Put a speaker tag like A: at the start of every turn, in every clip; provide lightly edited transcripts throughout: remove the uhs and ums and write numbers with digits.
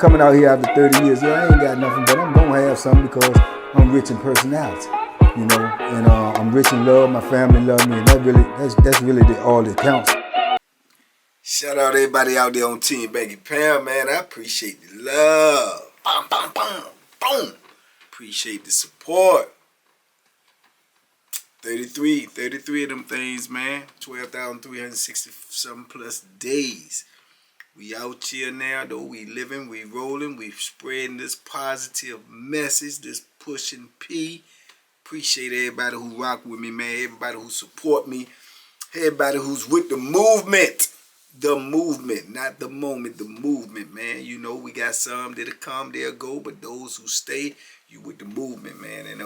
A: coming out here after 30 years. Yeah, I ain't got nothing, but I'm gonna have something because I'm rich in personality, you know, and I'm rich in love. My family love me, and that's really all that counts.
B: Shout out to everybody out there on Team Banky Pound, man. I appreciate the love. Boom, boom, boom, boom. Appreciate the support. 33 of them things, man. 12,367 plus days. We out here now, though. We living, we rolling, we spreading this positive message, this pushing P. Appreciate everybody who rock with me, man. Everybody who support me. Everybody who's with the movement. The movement, not the moment, the movement, man. You know, we got some that'll come, they'll go, but those who stay, you with the movement, man. And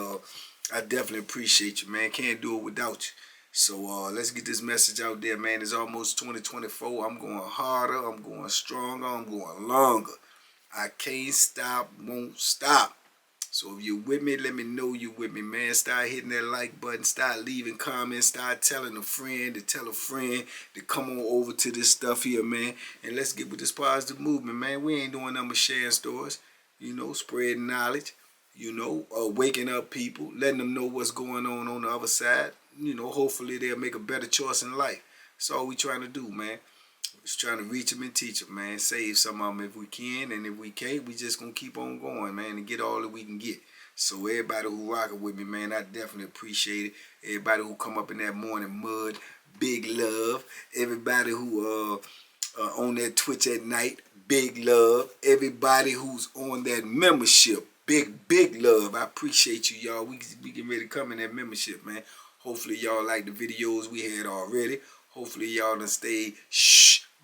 B: I definitely appreciate you, man. Can't do it without you. So let's get this message out there, man. It's almost 2024. I'm going harder, I'm going stronger, I'm going longer. I can't stop, won't stop. So if you're with me, let me know you're with me, man. Start hitting that like button. Start leaving comments. Start telling a friend to tell a friend to come on over to this stuff here, man. And let's get with this positive movement, man. We ain't doing nothing but sharing stories, you know, spreading knowledge, you know, waking up people, letting them know what's going on the other side. You know, hopefully they'll make a better choice in life. That's all we trying to do, man. Just trying to reach them and teach them, man. Save some of them if we can, and if we can't, we just gonna keep on going, man, and get all that we can get. So everybody who rocking with me, man, I definitely appreciate it. Everybody who come up in that morning mud, big love. Everybody who on that Twitch at night, big love. Everybody who's on that membership, big love. I appreciate you, y'all. We getting ready to come in that membership, man. Hopefully y'all like the videos we had already. Hopefully y'all done stay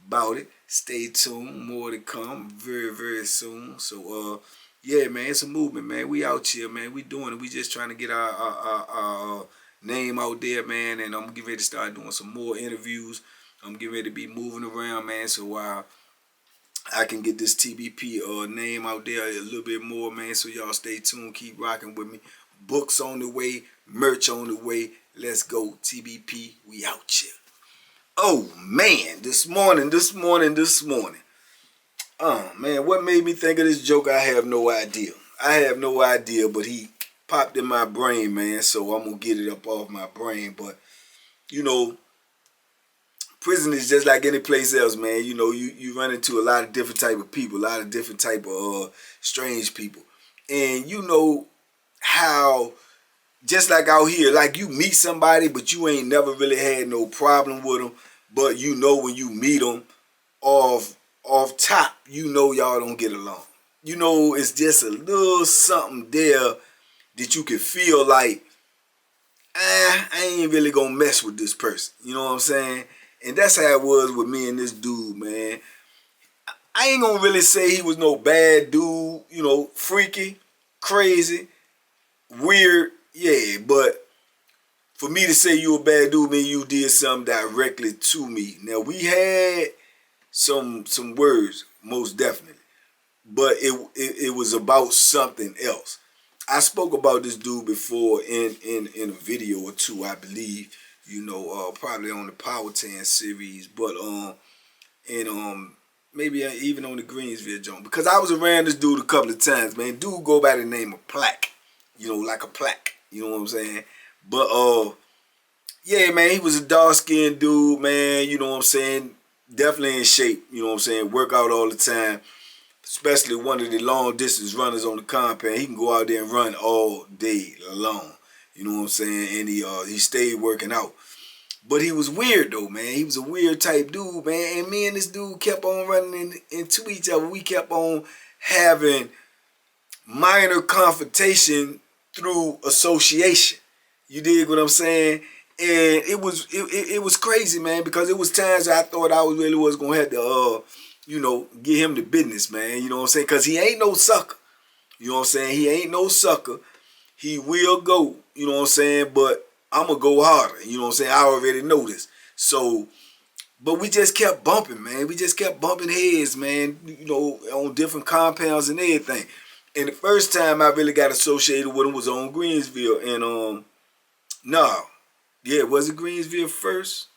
B: about it. Stay tuned. More to come very soon. So yeah, man, it's a movement, man. We out here, man. We doing it. We just trying to get our name out there, man. And I'm getting ready to start doing some more interviews. I'm getting ready to be moving around, man. So I can get this TBP name out there a little bit more, man. So y'all stay tuned. Keep rocking with me. Books on the way. Merch on the way. Let's go. TBP, we out here. Oh, man, this morning. Oh, man, what made me think of this joke? I have no idea. But he popped in my brain, man, so I'm going to get it up off my brain. But, you know, prison is just like any place else, man. You know, you run into a lot of different type of people, a lot of different type of strange people. And you know how, just like out here, like you meet somebody, but you ain't never really had no problem with them. But you know when you meet them off top, you know y'all don't get along. You know it's just a little something there that you can feel like, I ain't really gonna mess with this person. You know what I'm saying? And that's how it was with me and this dude, man. I ain't gonna really say he was no bad dude, you know, freaky, crazy, weird, yeah, but for me to say you a bad dude, man, you did something directly to me. Now, we had some words, most definitely, but it was about something else. I spoke about this dude before in a video or two, I believe, you know, probably on the Power 10 series, but maybe even on the Greensville joint, because I was around this dude a couple of times, man. Dude go by the name of Plaque, you know, like a plaque, you know what I'm saying? But yeah, man, he was a dark-skinned dude, man, you know what I'm saying? Definitely in shape, you know what I'm saying? Work out all the time, especially one of the long-distance runners on the compound. He can go out there and run all day long, you know what I'm saying? And he stayed working out. But he was weird, though, man. He was a weird type dude, man. And me and this dude kept on running into each other. We kept on having minor confrontation through association. You dig what I'm saying? And it was crazy, man, because it was times I thought I really was gonna have to you know, get him the business, man. You know what I'm saying? Because he ain't no sucker. You know what I'm saying? He ain't no sucker. He will go, you know what I'm saying? But I'm gonna go harder. You know what I'm saying? I already know this. So, but we just kept bumping, man. We just kept bumping heads, man, you know, on different compounds and everything. And the first time I really got associated with him was on Greensville. And yeah, was it Greensville first?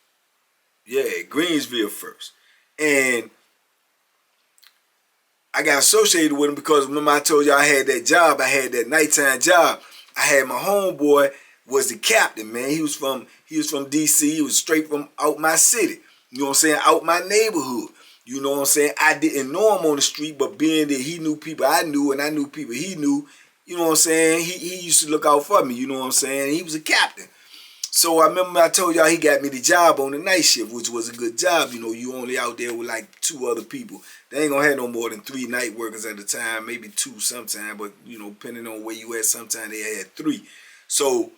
B: Yeah, Greensville first. And I got associated with him because remember I told you I had that job. I had that nighttime job. I had my homeboy was the captain, man. He was from DC. He was straight from out my city. You know what I'm saying? Out my neighborhood. You know what I'm saying? I didn't know him on the street, but being that he knew people I knew and I knew people he knew, you know what I'm saying? He used to look out for me, you know what I'm saying? He was a captain. So I remember I told y'all he got me the job on the night shift, which was a good job. You know, you only out there with like 2 other people. They ain't gonna have no more than 3 night workers at a time, maybe 2 sometime, but you know, depending on where you at, sometime they had 3. So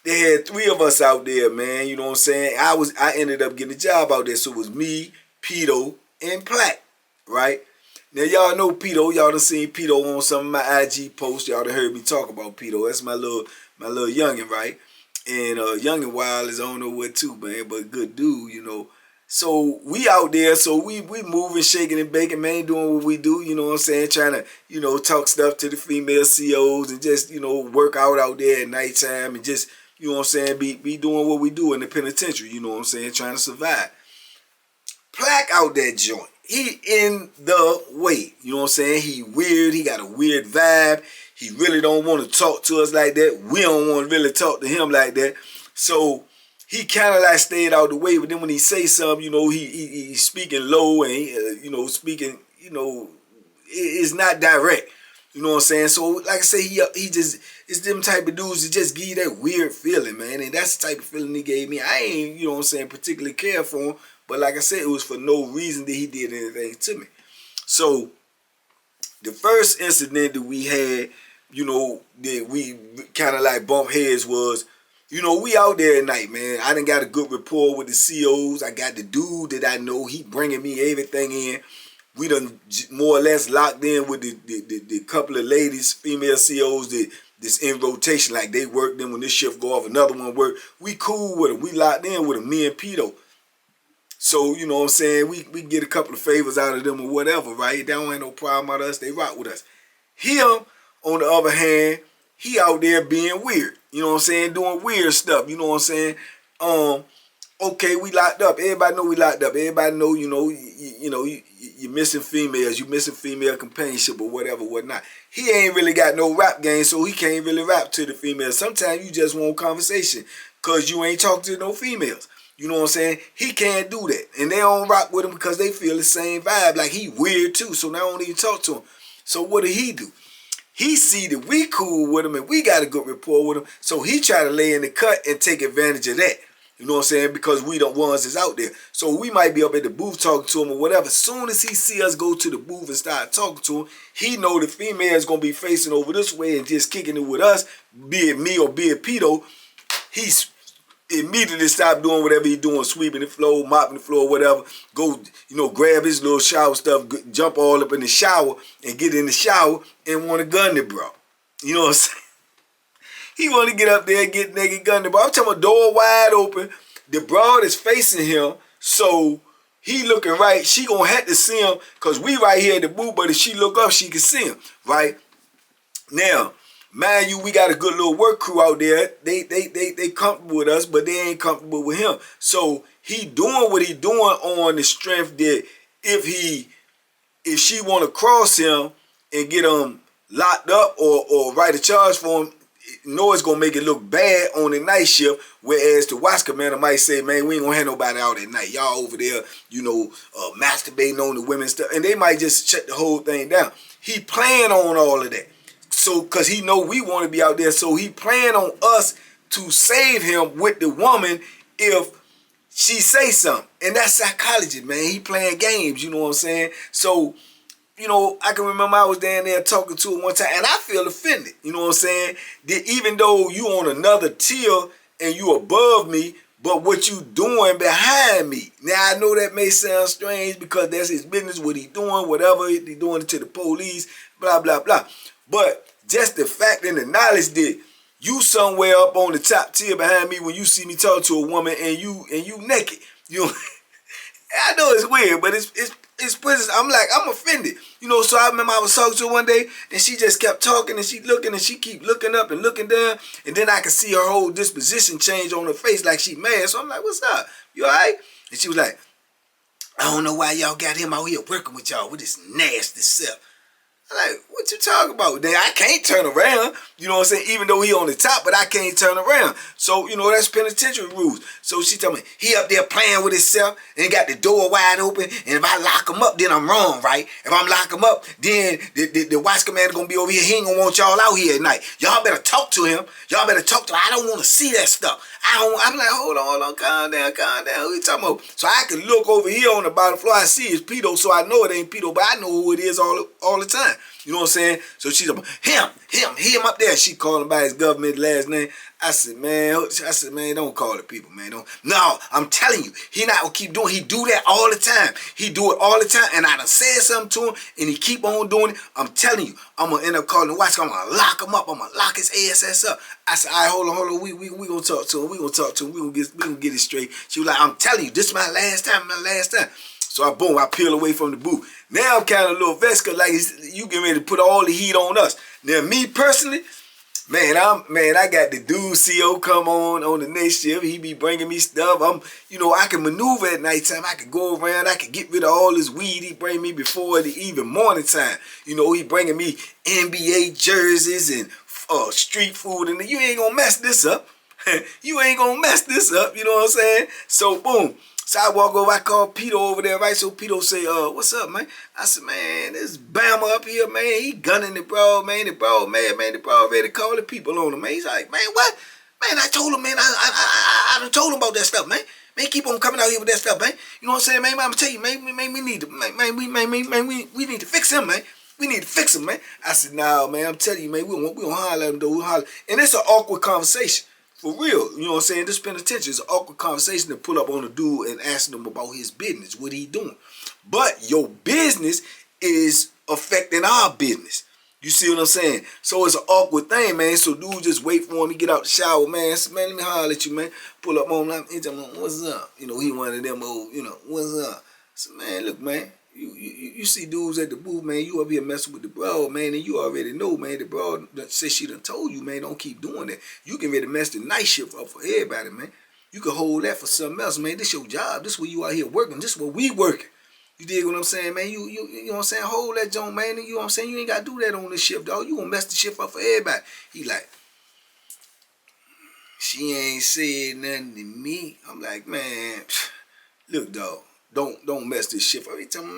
B: they had 3 of us out there, man. You know what I'm saying? I ended up getting a job out there. So it was me, Pito, and Plaque, right? Now y'all know Pito. Y'all done seen Pito on some of my IG posts. Y'all done heard me talk about Pito. That's my little youngin', right? And Young and Wild is on nowhere too, man, but good dude, you know. So we out there, so we moving, shaking and baking, man, doing what we do, you know what I'm saying, trying to, you know, talk stuff to the female COs and just, you know, work out there at nighttime and just, you know what I'm saying, be doing what we do in the penitentiary, you know what I'm saying, trying to survive. Plaque out that joint. He in the way, you know what I'm saying, he weird, he got a weird vibe. He really don't want to talk to us like that. We don't want to really talk to him like that. So he kind of like stayed out the way. But then when he say something, you know, he's speaking low and you know, speaking, you know, it's not direct. You know what I'm saying? So like I say, he just, it's them type of dudes that just give you that weird feeling, man. And that's the type of feeling he gave me. I ain't, you know what I'm saying, particularly care for him. But like I said, it was for no reason that he did anything to me. So the first incident that we had, you know, that we kind of like bump heads was, you know, we out there at night, man. I done got a good rapport with the COs. I got the dude that I know. He bringing me everything in. We done more or less locked in with the couple of ladies, female COs that's in rotation. Like they work, then when this shift go off, another one work. We cool with them. We locked in with them, me and Pito. So, you know what I'm saying, we get a couple of favors out of them or whatever, right? They don't have no problem out of us. They rock with us. Him, on the other hand, he out there being weird. You know what I'm saying? Doing weird stuff. You know what I'm saying? Okay, we locked up. Everybody know we locked up. Everybody know, you're missing females. You missing female companionship or whatever, whatnot. He ain't really got no rap game, so he can't really rap to the females. Sometimes you just want conversation because you ain't talking to no females. You know what I'm saying? He can't do that. And they don't rock with him because they feel the same vibe. Like he weird too, so they don't even talk to him. So what did he do? He see that we cool with him and we got a good rapport with him. So he try to lay in the cut and take advantage of that. You know what I'm saying? Because we the ones that's out there. So we might be up at the booth talking to him or whatever. As soon as he see us go to the booth and start talking to him, he know the female is going to be facing over this way and just kicking it with us, be it me or be it Pito. He's immediately stop doing whatever he doing, sweeping the floor, mopping the floor, whatever. Go, you know, grab his little shower stuff, jump all up in the shower and get in the shower and want to gun the bro. You know what I'm saying? He want to get up there and get naked, gun the bro. I'm talking about door wide open. The broad is facing him, so he looking right. She gonna have to see him because we right here at the booth, but if she look up, she can see him, right? Now, mind you, we got a good little work crew out there. They comfortable with us, but they ain't comfortable with him. So he doing what he doing on the strength that if she want to cross him and get him locked up or write a charge for him, it's gonna make it look bad on the night shift. Whereas the watch commander might say, man, we ain't gonna have nobody out at night. Y'all over there, masturbating on the women stuff, and they might just shut the whole thing down. He playing on all of that. So, cause he know we want to be out there, so he playing on us to save him with the woman if she say something. And that's psychology, man. He playing games, you know what I'm saying? So, you know, I can remember I was down there talking to him one time, and I feel offended, you know what I'm saying? That even though you on another tier and you above me, but what you doing behind me. Now, I know that may sound strange because that's his business, what he doing, whatever, he doing it to the police, blah, blah, blah. But just the fact and the knowledge that you somewhere up on the top tier behind me when you see me talk to a woman and you naked. You know, I know it's weird, but it's I'm offended. You know, so I remember I was talking to her one day and she just kept talking and she looking and she keep looking up and looking down, and then I could see her whole disposition change on her face like she mad. So I'm like, what's up? You alright? And she was like, I don't know why y'all got him out here working with y'all with this nasty stuff. I'm like, what you talking about? Then I can't turn around. You know what I'm saying? Even though he on the top, but I can't turn around. So, you know, that's penitentiary rules. So she told me, he up there playing with himself and got the door wide open. And if I lock him up, then I'm wrong, right? If I'm lock him up, then the watch commander gonna be over here. He ain't gonna want y'all out here at night. Y'all better talk to him. Y'all better talk to him. I don't want to see that stuff. I'm like, hold on, calm down. Who you talking about? So I can look over here on the bottom floor. I see it's Pedo, so I know it ain't Pedo, but I know who it is all the time. You know what I'm saying? So she's like, him up there. She called him by his government last name. I said, man, don't call the people, man. Don't. No, I'm telling you, he not gonna keep doing. He do that all the time. He do it all the time. And I done said something to him, and he keep on doing it. I'm telling you, I'm gonna end up calling the watch. I'm gonna lock him up. I'm gonna lock his ass up. I said, all right, hold on. We gonna talk to him. We gonna get it straight. She was like, I'm telling you, this is my last time. So I peel away from the booth. Now I'm kind of a little vexed because like you getting ready to put all the heat on us. Now me personally, man, I got the dude CO come on the next shift. He be bringing me stuff. I can maneuver at nighttime. I can go around. I can get rid of all this weed he bring me before the even morning time. You know, he bringing me NBA jerseys and street food, and you ain't gonna mess this up. You ain't gonna mess this up. You know what I'm saying? So boom. So I walk over, I call Peter over there, right? So Peter say, what's up, man? I said, man, this Bama up here, man, he gunning the bro, man. The bro, man, the bro ready to call the people on him, man. He's like, man, what? Man, I told him, man, I done told him about that stuff, man. Man, keep on coming out here with that stuff, man. You know what I'm saying, man? I'm gonna tell you, man, we need to, we need to fix him, man. We need to fix him, man. I said, nah, man, I'm telling you, man, we gonna holler at him, though. We'll holler. And it's an awkward conversation. For real, you know what I'm saying? This penitentiary is an awkward conversation to pull up on a dude and ask him about his business, what he doing. But your business is affecting our business. You see what I'm saying? So it's an awkward thing, man. So dude just wait for him. He get out the shower, man. I said, man, let me holler at you, man. Pull up on him. He tell me, what's up? You know, he one of them old, what's up? I said, man, look, man. You see dudes at the booth, man, you up here messing with the bro, man, and you already know, man, the bro says she done told you, man, don't keep doing that. You can really mess the night shift up for everybody, man. You can hold that for something else, man. This your job. This where you out here working. This where we working. You dig what I'm saying, man? You know what I'm saying? Hold that joint, man. You know what I'm saying? You ain't got to do that on this shift, dog. You gonna mess the shift up for everybody. He like, she ain't said nothing to me. I'm like, man, look, dog. Don't mess this shit up. He tell me,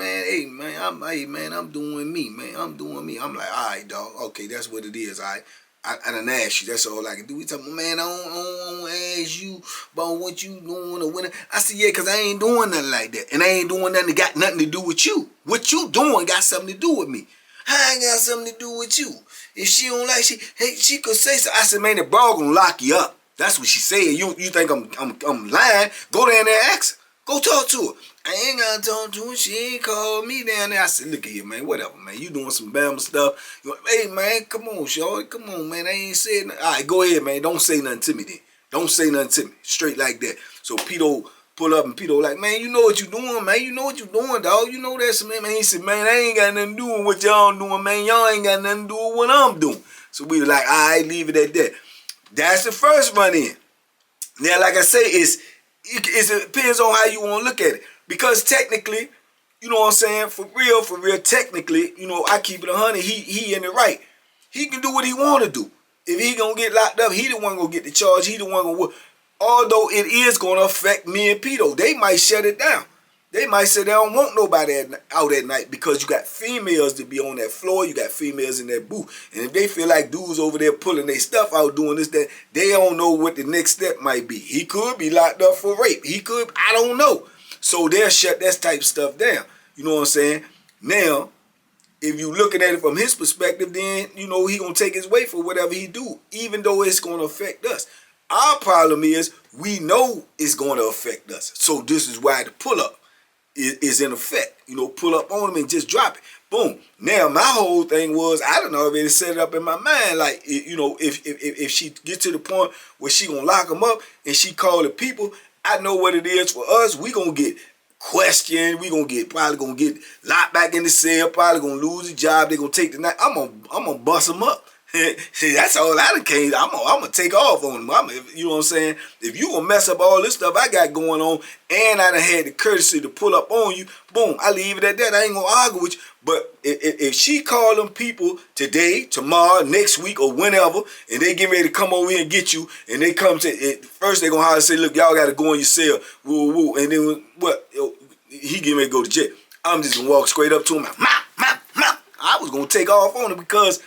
B: man, I'm doing me, man. I'm doing me. I'm like, all right, dog. Okay, that's what it is, all right. I done asked you. That's all I can do. He tell me, man, I don't ask you about what you doing or when. I said, yeah, because I ain't doing nothing like that. And I ain't doing nothing that got nothing to do with you. What you doing got something to do with me. I ain't got something to do with you. If she don't like, she could say so. I said, man, the bro gonna lock you up. That's what she said. You think I'm lying? Go down there and ask her. Go talk to her. I ain't gonna talk to her. She ain't called me down there. I said, look at here, man. Whatever, man. You doing some Bama stuff. Hey, man, come on, shorty. Come on, man. I ain't said nothing. All right, go ahead, man. Don't say nothing to me then. Don't say nothing to me. Straight like that. So Pedo pull up and Pedo like, man, you know what you doing, man. You know what you doing, dog. You know that's, man. He said, man, I ain't got nothing to do with what y'all doing, man. Y'all ain't got nothing to do with what I'm doing. So we were like, all right, leave it at that. That's the first run in. Now, like I say, it depends on how you want to look at it. Because technically, you know what I'm saying, for real, technically, I keep it 100, he in the right. He can do what he want to do. If he gonna get locked up, he the one gonna get the charge, he the one gonna, although it is gonna affect me and Pedo. They might shut it down. They might say they don't want nobody out at night because you got females to be on that floor, you got females in that booth. And if they feel like dudes over there pulling their stuff out, doing this, that, they don't know what the next step might be. He could be locked up for rape. He could, I don't know. So they'll shut that type of stuff down. You know what I'm saying? Now, if you looking at it from his perspective, then, he gonna take his way for whatever he do, even though it's gonna affect us. Our problem is we know it's gonna affect us. So this is why the pull-up is in effect. Pull up on him and just drop it. Boom. Now, my whole thing was, I done already set it up in my mind, like, if she gets to the point where she gonna lock him up and she call the people, I know what it is for us. We gonna get questioned. We probably gonna get locked back in the cell. Probably gonna lose the job. They gonna take the night. I'm gonna bust them up. See, that's all I done came. I'm gonna take off on them. You know what I'm saying? If you gonna mess up all this stuff I got going on, and I done had the courtesy to pull up on you, boom, I leave it at that. I ain't gonna argue with you. But if she call them people today, tomorrow, next week, or whenever, and they get ready to come over here and get you, and they come to it, first they gonna holler and say, look, y'all gotta go in your cell, woo woo, and then what? He getting ready to go to jail. I'm just gonna walk straight up to him, ma. I was gonna take off on him because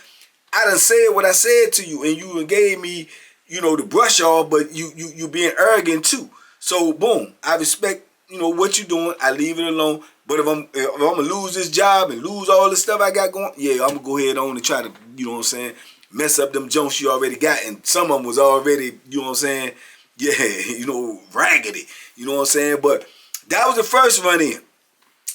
B: I done said what I said to you, and you done gave me, you know, the brush off, but you being arrogant too. So boom, I respect, you know, what you doing. I leave it alone. But if I'm gonna lose this job and lose all the stuff I got going, yeah, I'm gonna go ahead on and try to, you know what I'm saying, mess up them junks you already got, and some of them was already, you know what I'm saying, yeah, you know, raggedy, you know what I'm saying. But that was the first run in.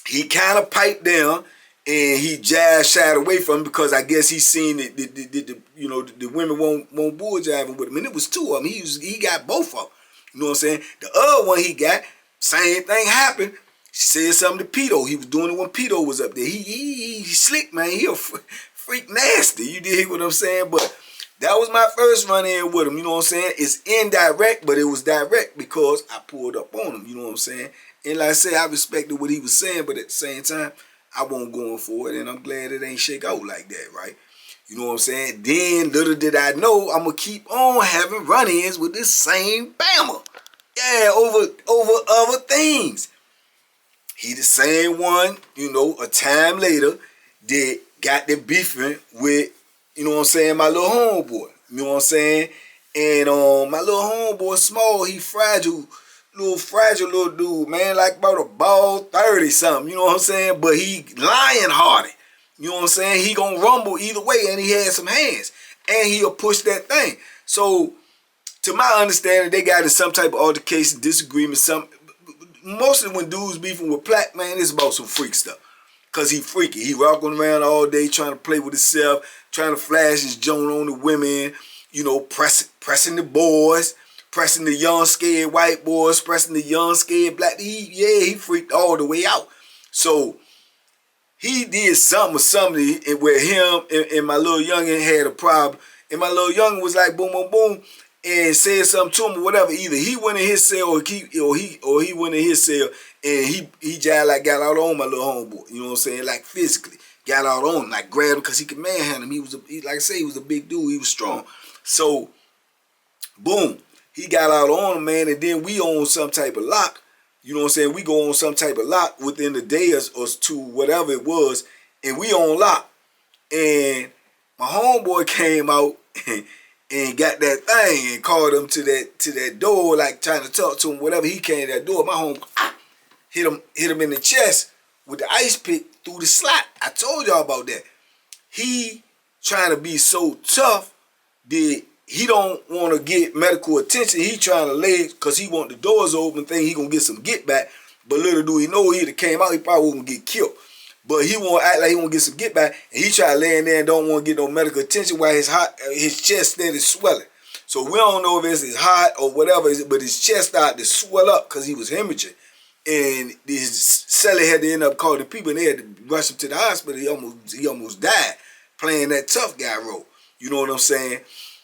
B: He kind of piped down. And he jazz shied away from him because I guess he seen that the women won't bull jiving with him. And it was two of them. He got both of them. You know what I'm saying? The other one he got, same thing happened. She said something to Pito. He was doing it when Pito was up there. He slick, man. He a freak nasty. You dig what I'm saying? But that was my first run in with him. You know what I'm saying? It's indirect, but it was direct because I pulled up on him. You know what I'm saying? And like I said, I respected what he was saying, but at the same time, I wasn't going for it, and I'm glad it ain't shake out like that, right? You know what I'm saying? Then, little did I know, I'm going to keep on having run-ins with this same Bama. Yeah, over other things. He the same one, you know, a time later, that got the beefing with, you know what I'm saying, my little homeboy. You know what I'm saying? And my little homeboy, small, he fragile little dude, man, like about a ball 30 something, you know what I'm saying? But he lion hearted, you know what I'm saying? He gonna rumble either way, and he has some hands, and he'll push that thing. So, to my understanding, they got in some type of altercation, disagreement, mostly when dudes beefing with Plaque, man, it's about some freak stuff. Cause he freaky, he walking around all day trying to play with himself, trying to flash his joint on the women, you know, pressing the boys, pressing the young scared white boys, pressing the young scared black. He freaked all the way out. So he did something with somebody where him and my little youngin had a problem. And my little youngin was like boom, boom, boom, and said something to him or whatever. Either he went in his cell or he went in his cell and he just like got out on my little homeboy. You know what I'm saying? Like physically got out on him, like grabbed him because he could manhandle him. Like I say, he was a big dude. He was strong. So boom. He got out on him, man, and then we on some type of lock. You know what I'm saying? We go on some type of lock within the day or two, whatever it was, and we on lock. And my homeboy came out and got that thing and called him to that door, like trying to talk to him, whatever. He came to that door. My homeboy hit him in the chest with the ice pick through the slot. I told y'all about that. He trying to be so tough that he don't want to get medical attention. He trying to lay because he want the doors open, think he gonna get some get back. But little do he know, he'd have came out, he probably wouldn't get killed. But he want to act like he want to get some get back, and he try to lay in there and don't want to get no medical attention while his chest steady swelling. So we don't know if it's his heart or whatever, but his chest started to swell up because he was hemorrhaging. And his celly had to end up calling the people, and they had to rush him to the hospital. He almost died playing that tough guy role. You know what I'm saying?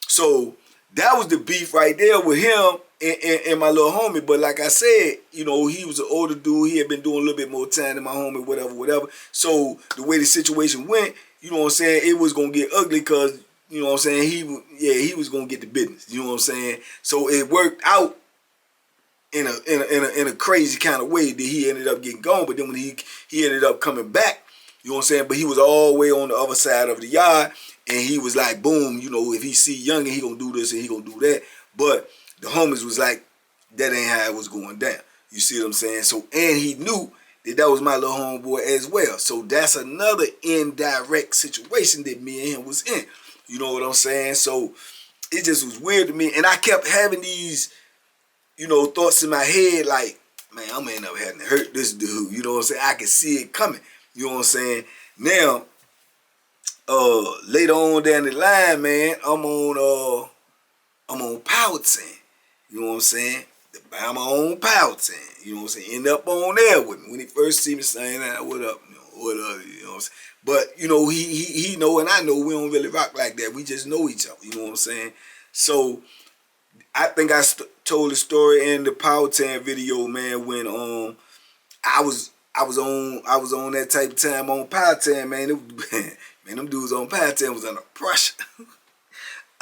B: So that was the beef right there with him and my little homie. But like I said, you know, he was an older dude. He had been doing a little bit more time than my homie, whatever. So the way the situation went, you know what I'm saying, it was going to get ugly because, you know what I'm saying, he was going to get the business. You know what I'm saying? So it worked out in a crazy kind of way that he ended up getting gone. But then when he ended up coming back, you know what I'm saying, but he was all the way on the other side of the yard. And he was like, boom, you know, if he see Youngin, he gonna do this and he gonna do that. But the homies was like, that ain't how it was going down. You see what I'm saying? So, and he knew that was my little homeboy as well. So that's another indirect situation that me and him was in. You know what I'm saying? So it just was weird to me. And I kept having these, you know, thoughts in my head like, man, I'm gonna end up having to hurt this dude. You know what I'm saying? I can see it coming. You know what I'm saying? Now, later on down the line, man, I'm on Powhatan. You know what I'm saying? Buy my own Powhatan. You know what I'm saying? End up on there with me. When he first see me saying that, what up? You know, or the other, you know what I'm saying? But, you know, he know and I know we don't really rock like that. We just know each other, you know what I'm saying? So, I think I told the story in the Power Tan video, man, when I was on that type of time on Power Tan, man. Man, them dudes on Power Tan was under pressure.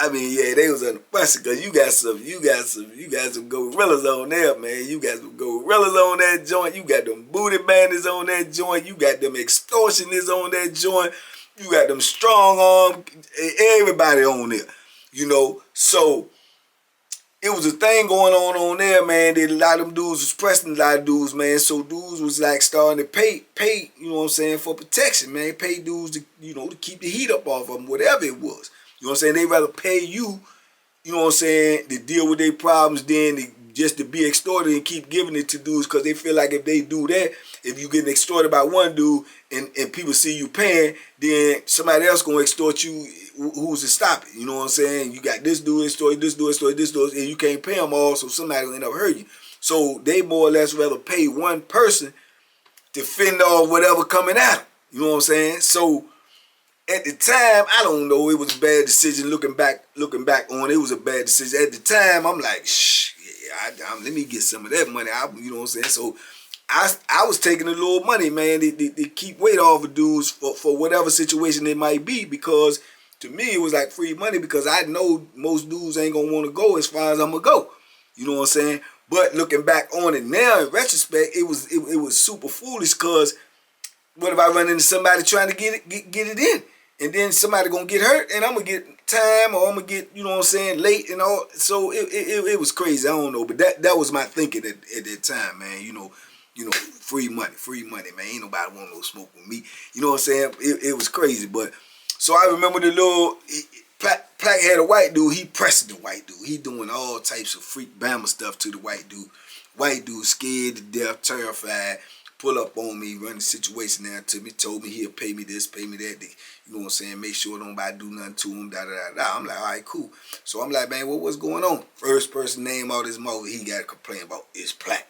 B: I mean, yeah, they was under pressure because you got some gorillas on there, man. You got some gorillas on that joint. You got them booty bandits on that joint. You got them extortionists on that joint. You got them strong arm, everybody on there, you know. So it was a thing going on there, man. That a lot of them dudes was pressing a lot of dudes, man. So dudes was like starting to pay, you know what I'm saying, for protection, man. Pay dudes to, you know, to keep the heat up off of them, whatever it was. You know what I'm saying? They rather pay you, you know what I'm saying, to deal with their problems than just to be extorted and keep giving it to dudes, because they feel like if they do that, if you getting extorted by one dude and people see you paying, then somebody else gonna extort you who's to stop it. You know what I'm saying? You got this dude extorted, this dude extorted, this dude, and you can't pay them all, so somebody will end up hurting you. So they more or less rather pay one person to fend off whatever coming at them. You know what I'm saying? So at the time, I don't know, it was a bad decision. Looking back on it, was a bad decision. At the time, I'm like, shh, yeah, let me get some of that money. You know what I'm saying? So I was taking a little money, man, to keep weight off of dudes for whatever situation it might be, because to me it was like free money, because I know most dudes ain't gonna want to go as far as I'm gonna go. You know what I'm saying? But looking back on it now, in retrospect, it was super foolish, because what if I run into somebody trying to get it in? And then somebody gonna get hurt, and I'm gonna get time, or I'm gonna get, you know what I'm saying, late and all. So it was crazy. I don't know, but that was my thinking at that time, man. You know, free money, man. Ain't nobody want no smoke with me. You know what I'm saying? It was crazy, but so I remember the little Plaque had a white dude. He pressing the white dude. He doing all types of freak Bama stuff to the white dude. White dude scared to death, terrified. Pull up on me, run the situation down to me, told me he'll pay me this, pay me that. You know what I'm saying? Make sure nobody do nothing to him, da-da-da-da. I'm like, all right, cool. So I'm like, man, what's going on? First person name out his mouth he got to complain about is Plaque.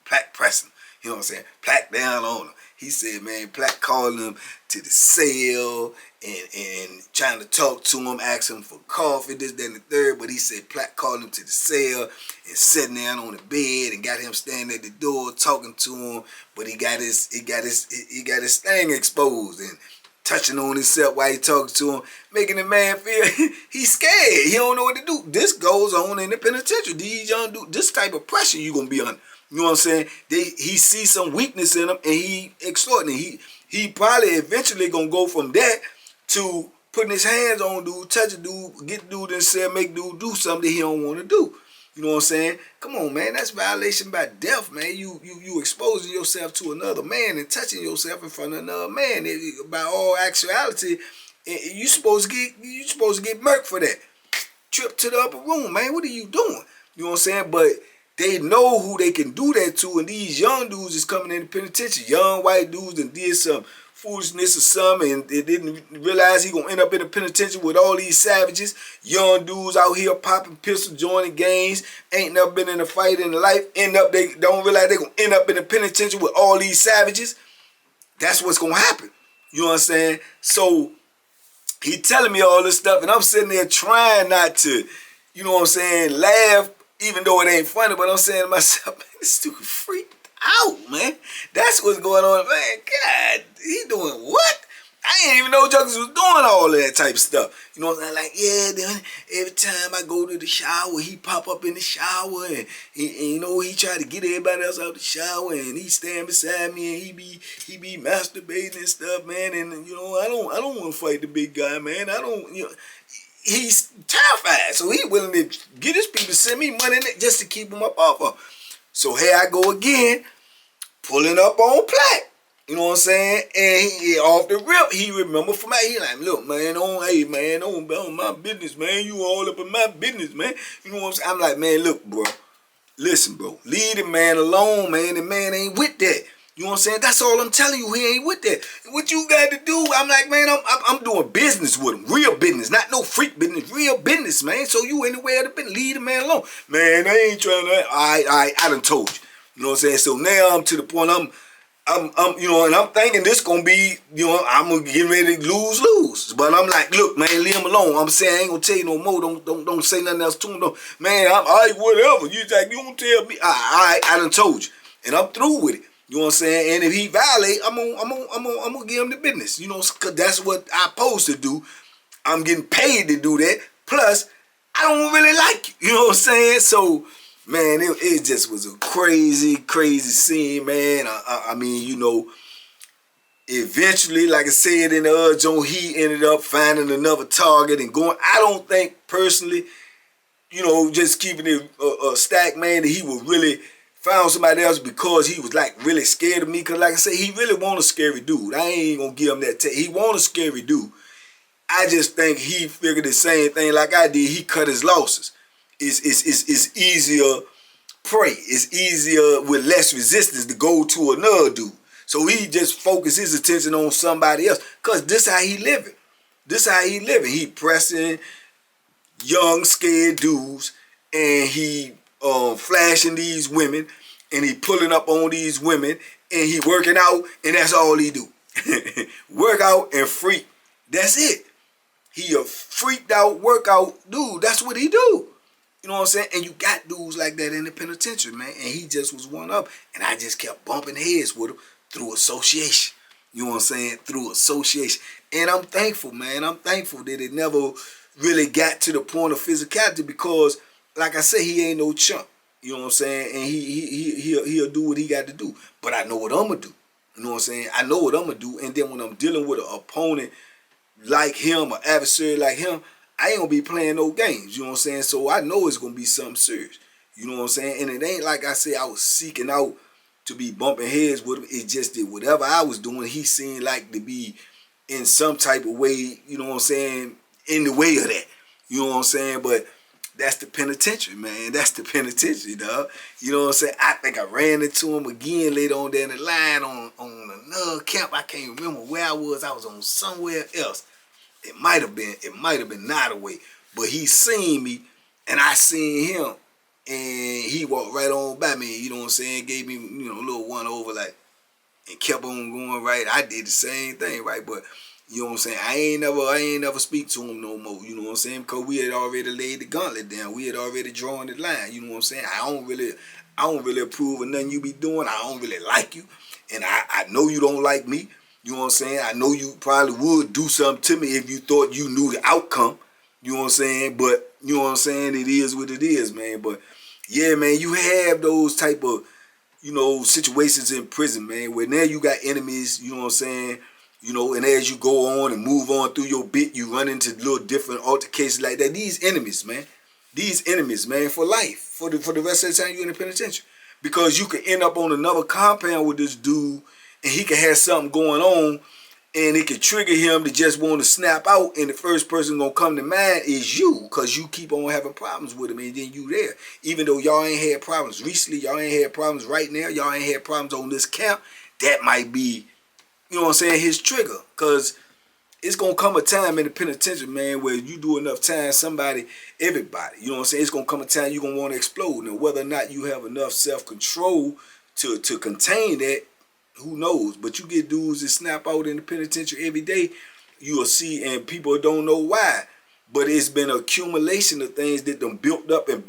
B: Plaque pressing. You know what I'm saying? Plaque down on him. He said, man, Plaque calling him to the cell and trying to talk to him, asking him for coffee, this, that, and the third. But he said Plaque called him to the cell and sitting down on the bed and got him standing at the door talking to him. But he got his thing exposed and touching on himself while he talking to him, making the man feel he's scared. He don't know what to do. This goes on in the penitentiary. These young dudes, this type of pressure you gonna be under. You know what I'm saying? He sees some weakness in him and he extorting. He probably eventually gonna go from that to putting his hands on dude, touch a dude, get dude in the cell, make dude do something he don't want to do. You know what I'm saying? Come on, man. That's violation by death, man. You exposing yourself to another man and touching yourself in front of another man. By all actuality, you supposed to get murked for that. Trip to the upper room, man. What are you doing? You know what I'm saying? But they know who they can do that to, and these young dudes is coming in the penitentiary. Young white dudes and did some foolishness or something, and they didn't realize he gonna end up in the penitentiary with all these savages. Young dudes out here popping pistol, joining gangs, ain't never been in a fight in life. They don't realize they gonna end up in the penitentiary with all these savages. That's what's gonna happen. You know what I'm saying? So he telling me all this stuff, and I'm sitting there trying not to, you know what I'm saying, laugh, even though it ain't funny. But I'm saying to myself, man, this dude freaked out, man. That's what's going on, man. God, he doing what? I ain't even know Jokers was doing all of that type of stuff. You know what I'm saying? Like, yeah, then every time I go to the shower, he pop up in the shower, and you know, he try to get everybody else out the shower, and he stand beside me, and he be masturbating and stuff, man. And you know, I don't want to fight the big guy, man. I don't, you know. He's terrified, so he willing to get his people to send me money just to keep him up off of. So here I go again, pulling up on Plaque. You know what I'm saying? And he off the rip, he remember from my, he like, look, man, don't my business, man. You all up in my business, man. You know what I'm saying? I'm like, man, look, bro. Listen, bro. Leave the man alone, man. The man ain't with that. You know what I'm saying? That's all I'm telling you. He ain't with that. What you got to do? I'm like, man, I'm doing business with him. Real business. Not no freak business. Real business, man. So you anywhere to leave the man alone. Man, I ain't trying to. I done told you. You know what I'm saying? So now I'm to the point, you know, and I'm thinking this gonna be, you know, I'm gonna get ready to lose. But I'm like, look, man, leave him alone. I'm saying I ain't gonna tell you no more. Don't say nothing else to him. Man, I'm all right, whatever. You like, you don't tell me. All right, I done told you, and I'm through with it. You know what I'm saying? And if he violate, I'm gonna give him the business. You know, cause that's what I'm supposed to do. I'm getting paid to do that. Plus, I don't really like you. You know what I'm saying? So, man, it just was a crazy scene, man. I mean, you know, eventually, like I said in the other joint, he ended up finding another target and going. I don't think personally, you know, just keeping it a stack, man, that he would really found somebody else because he was like really scared of me. Cause like I said, he really want a scary dude. I ain't gonna give him that. He want a scary dude. I just think he figured the same thing like I did. He cut his losses. It's easier prey. It's easier with less resistance to go to another dude. So he just focused his attention on somebody else. Cause this how he living. This how he living. He pressing young scared dudes, and he flashing these women, and he pulling up on these women, and he working out, and that's all he do. Work out and freak. That's it. He a freaked out workout dude. That's what he do. You know what I'm saying? And you got dudes like that in the penitentiary, man. And he just was one up. And I just kept bumping heads with him through association. You know what I'm saying? Through association. And I'm thankful, man. I'm thankful that it never really got to the point of physicality because, like I said, he ain't no chump. You know what I'm saying? And he'll do what he got to do. But I know what I'm going to do. You know what I'm saying? I know what I'm going to do. And then when I'm dealing with an opponent like him, an adversary like him, I ain't gonna be playing no games, you know what I'm saying? So I know it's gonna be something serious, you know what I'm saying? And it ain't like I say I was seeking out to be bumping heads with him. It just that whatever I was doing, he seemed like to be in some type of way, you know what I'm saying, in the way of that, you know what I'm saying? But that's the penitentiary, man. That's the penitentiary, dog. You know what I'm saying? I think I ran into him again later on down the line on another camp. I can't remember where I was. I was on somewhere else. It might have been Nottaway. But he seen me and I seen him. And he walked right on by me, you know what I'm saying? Gave me, you know, a little one over like and kept on going right. I did the same thing, right? But you know what I'm saying? I ain't never speak to him no more. You know what I'm saying? Because we had already laid the gauntlet down. We had already drawn the line. You know what I'm saying? I don't really approve of nothing you be doing. I don't really like you. And I know you don't like me. You know what I'm saying? I know you probably would do something to me if you thought you knew the outcome. You know what I'm saying? But you know what I'm saying? It is what it is, man. But yeah, man, you have those type of, you know, situations in prison, man, where now you got enemies, you know what I'm saying? You know, and as you go on and move on through your bit, you run into little different altercations like that. These enemies, man, for life, for the rest of the time you're in the penitentiary. Because you could end up on another compound with this dude, and he could have something going on, and it could trigger him to just want to snap out, and the first person gonna come to mind is you, because you keep on having problems with him, and then you there. Even though y'all ain't had problems recently, y'all ain't had problems right now, y'all ain't had problems on this camp, that might be, you know what I'm saying, his trigger. Because it's going to come a time in the penitentiary, man, where you do enough time, everybody, you know what I'm saying, it's going to come a time you're going to want to explode. Now, whether or not you have enough self-control to contain that, who knows? But you get dudes that snap out in the penitentiary every day, you'll see, and people don't know why. But it's been an accumulation of things that them built up, and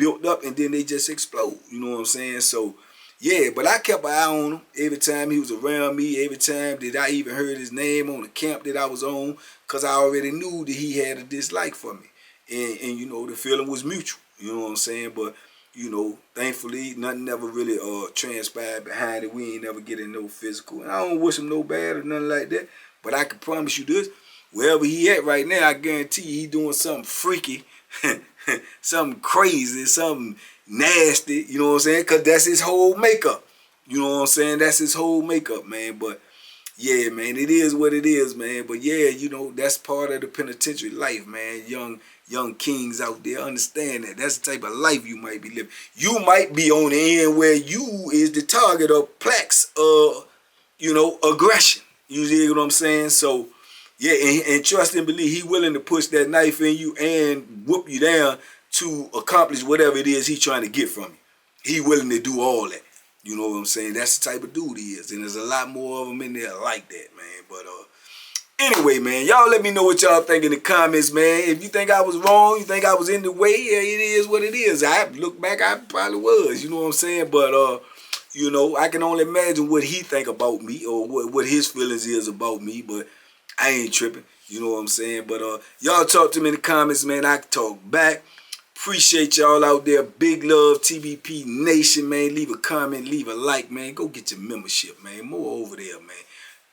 B: then they just explode. You know what I'm saying? So, yeah, but I kept an eye on him every time he was around me, every time that I even heard his name on the camp that I was on, because I already knew that he had a dislike for me. And, you know, the feeling was mutual. You know what I'm saying? But, you know, thankfully, nothing ever really transpired behind it. We ain't never getting no physical. And I don't wish him no bad or nothing like that. But I can promise you this. Wherever he at right now, I guarantee you he doing something freaky, something crazy, something nasty, you know what I'm saying? Because that's his whole makeup. You know what I'm saying? That's his whole makeup, man. But, yeah, man, it is what it is, man. But, yeah, you know, that's part of the penitentiary life, man. Young kings out there, understand that. That's the type of life you might be living. You might be on the end where you is the target of Plaque's, you know, aggression. You see what I'm saying? So, yeah, and trust and believe he willing to push that knife in you and whoop you down to accomplish whatever it is he's trying to get from you. He willing to do all that. You know what I'm saying? That's the type of dude he is. And there's a lot more of them in there like that, man. But anyway, man, y'all let me know what y'all think in the comments, man. If you think I was wrong, you think I was in the way, yeah, it is what it is. I look back, I probably was. You know what I'm saying? But you know, I can only imagine what he think about me or what his feelings is about me. But I ain't tripping. You know what I'm saying? But y'all talk to me in the comments, man. I can talk back. Appreciate y'all out there. Big love, TBP Nation, man. Leave a comment, leave a like, man. Go get your membership, man. More over there, man.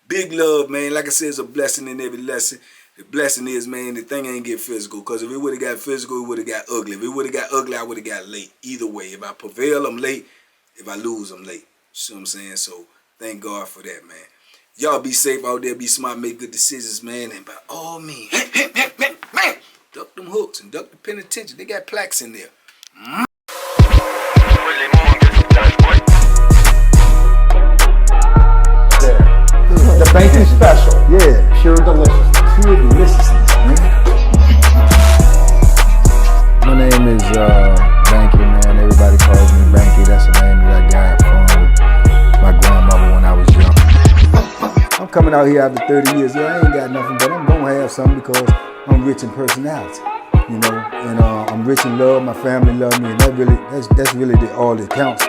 B: Big love, man. Like I said, it's a blessing in every lesson. The blessing is, man, the thing ain't get physical. Because if it would have got physical, it would have got ugly. If it would have got ugly, I would have got late. Either way. If I prevail, I'm late. If I lose, I'm late. See what I'm saying? So, thank God for that, man. Y'all be safe out there. Be smart. Make good decisions, man. And by all means, man, duck them hooks and duck the penitentiary. They got plaques in there.
C: The Banky special.
A: Yeah.
C: Pure deliciousness.
A: Pure deliciousness, man. My name is Banky, man. Everybody calls me Banky. That's the name that I got from my grandmother when I was young. I'm coming out here after 30 years. Yeah, I ain't got nothing, but I'm gonna have something because I'm rich in personality, you know, and I'm rich in love. My family love me, and that's really all that counts.